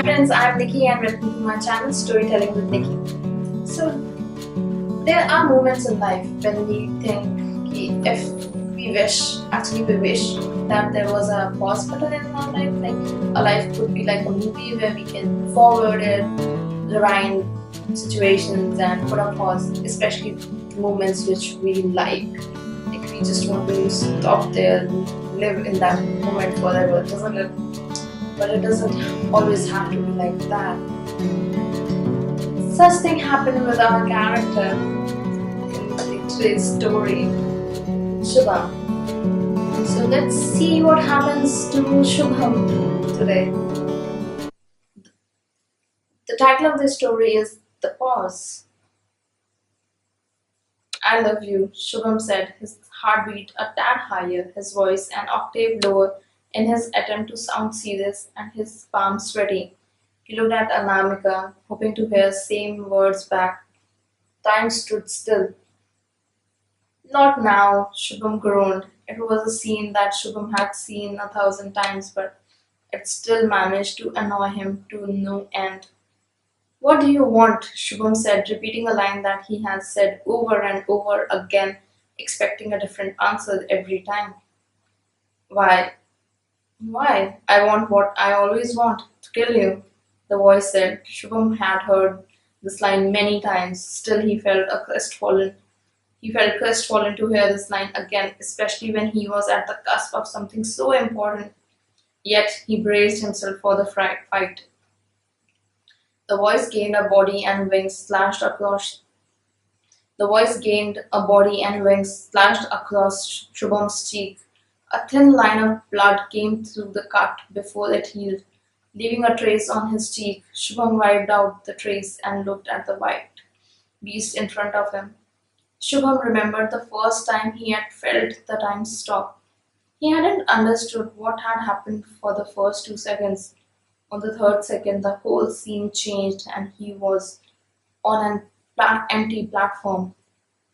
Hi friends, I'm Niki and welcome to my channel Storytelling with Niki. So there are moments in life when we think if we wish, actually we wish that there was a pause button in our life. Like a life could be like a movie where we can forward it, rewind situations and put a pause, especially moments which we like. Like we just want to stop there and live in that moment forever, doesn't it? But it doesn't always have to be like that. Such thing happened with our character in today's story, Shubham. So let's see what happens to Shubham today. The title of this story is The Pause. I love you, Shubham said, his heartbeat a tad higher, his voice an octave lower in his attempt to sound serious and his palms sweaty. He looked at Anamika, hoping to hear same words back. Time stood still. Not now, Shubham groaned. It was a scene that Shubham had seen 1,000 times, but it still managed to annoy him to no end. What do you want? Shubham said, repeating a line that he had said over and over again, expecting a different answer every time. Why? Why? I want what I always want to kill you, the voice said. Shubham had heard this line many times, still He felt crestfallen to hear this line again, especially when he was at the cusp of something so important. Yet he braced himself for the fight. The voice gained a body and wings slashed across. The voice gained a body and wings slashed across Shubham's cheek. A thin line of blood came through the cut before it healed, leaving a trace on his cheek. Shubham wiped out the trace and looked at the white beast in front of him. Shubham remembered the first time he had felt the time stop. He hadn't understood what had happened for the first 2 seconds. On the third second, the whole scene changed and he was on an empty platform.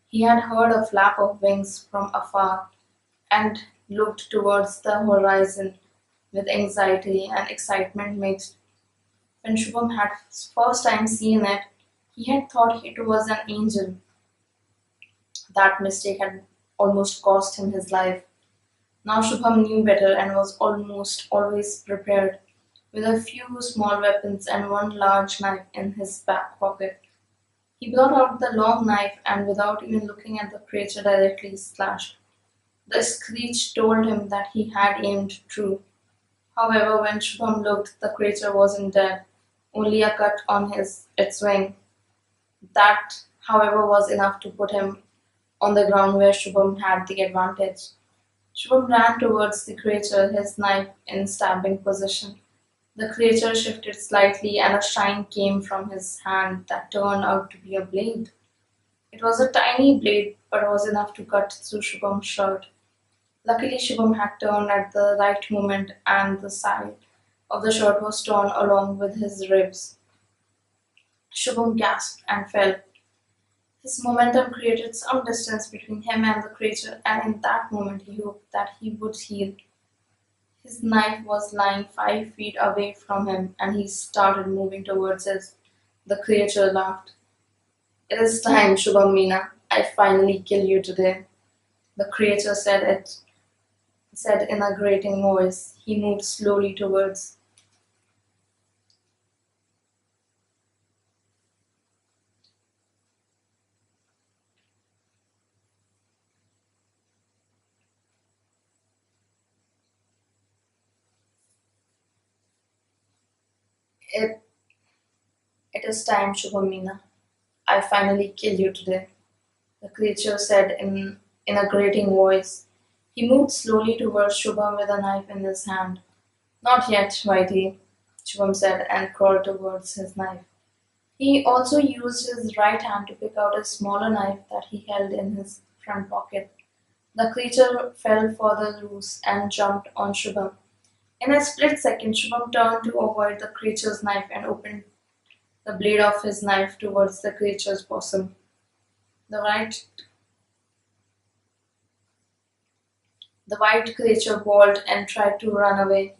He had heard a flap of wings from afar and looked towards the horizon with anxiety and excitement mixed. When Shubham had first time seen it, he had thought it was an angel. That mistake had almost cost him his life. Now Shubham knew better and was almost always prepared, with a few small weapons and one large knife in his back pocket. He brought out the long knife and, without even looking at the creature directly, slashed. The screech told him that he had aimed true. However, when Shubham looked, the creature wasn't dead, only a cut on its wing. That, however, was enough to put him on the ground where Shubham had the advantage. Shubham ran towards the creature, his knife in stabbing position. The creature shifted slightly and a shine came from his hand that turned out to be a blade. It was a tiny blade but was enough to cut through Shubham's shirt. Luckily, Shubham had turned at the right moment and the side of the shirt was torn along with his ribs. Shubham gasped and fell. His momentum created some distance between him and the creature, and in that moment he hoped that he would heal. His knife was lying 5 feet away from him, and he started moving towards it. The creature laughed. It is time, Shubham Meena. I finally kill you today. The creature said in a grating voice. He moved slowly towards. It it is time, Shubham Meena. I finally kill you today. The creature said in a grating voice. He moved slowly towards Shubham with a knife in his hand. Not yet, Whitey, Shubham said and crawled towards his knife. He also used his right hand to pick out a smaller knife that he held in his front pocket. The creature fell further loose and jumped on Shubham. In a split second, Shubham turned to avoid the creature's knife and opened the blade of his knife towards the creature's bosom. The right The white creature bawled and tried to run away.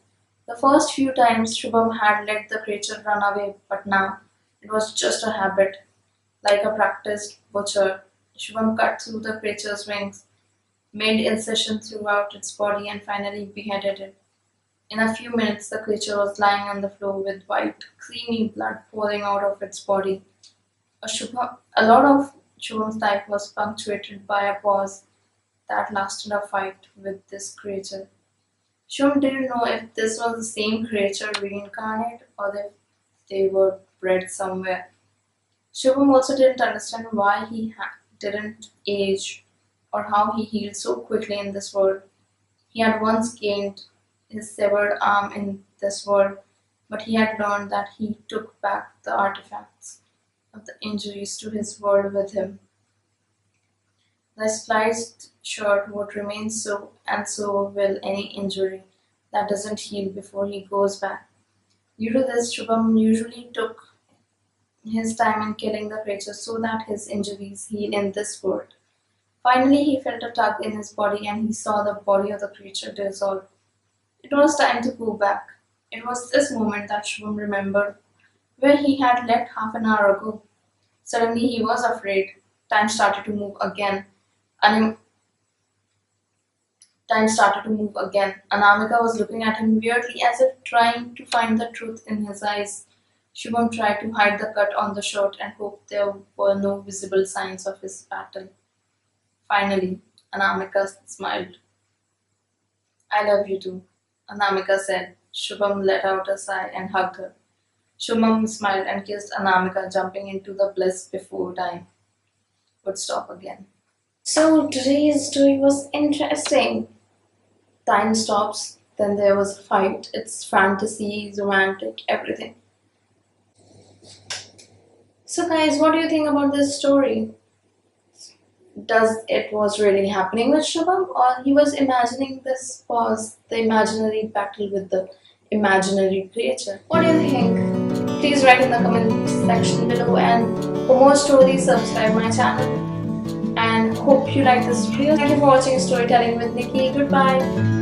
The first few times Shubham had let the creature run away, but now it was just a habit. Like a practiced butcher, Shubham cut through the creature's wings, made incisions throughout its body, and finally beheaded it. In a few minutes, the creature was lying on the floor with white, creamy blood pouring out of its body. A lot of Shubham's life was punctuated by a pause that lasted a fight with this creature. Shubham didn't know if this was the same creature reincarnate or if they were bred somewhere. Shubham also didn't understand why he didn't age or how he healed so quickly in this world. He had once gained his severed arm in this world, but he had learned that he took back the artifacts of the injuries to his world with him. The spliced shirt would remain so, and so will any injury that doesn't heal before he goes back. Due to this, Shubham usually took his time in killing the creature so that his injuries heal in this world. Finally, he felt a tug in his body and he saw the body of the creature dissolve. It was time to go back. It was this moment that Shubham remembered where he had left half an hour ago. Suddenly, he was afraid. Time started to move again. Anim- Time started to move again. Anamika was looking at him weirdly as if trying to find the truth in his eyes. Shubham tried to hide the cut on the shirt and hoped there were no visible signs of his battle. Finally, Anamika smiled. I love you too, Anamika said. Shubham let out a sigh and hugged her. Shubham smiled and kissed Anamika, jumping into the bliss before time would stop again. So today's story was interesting. Time stops, then there was a fight. It's fantasy, romantic, everything. So guys, what do you think about this story? Does it was really happening with Shubham or he was imagining this was the imaginary battle with the imaginary creature? What do you think? Please write in the comment section below and for more stories subscribe my channel and hope you like this video. Thank you for watching Storytelling with Nikki. Goodbye.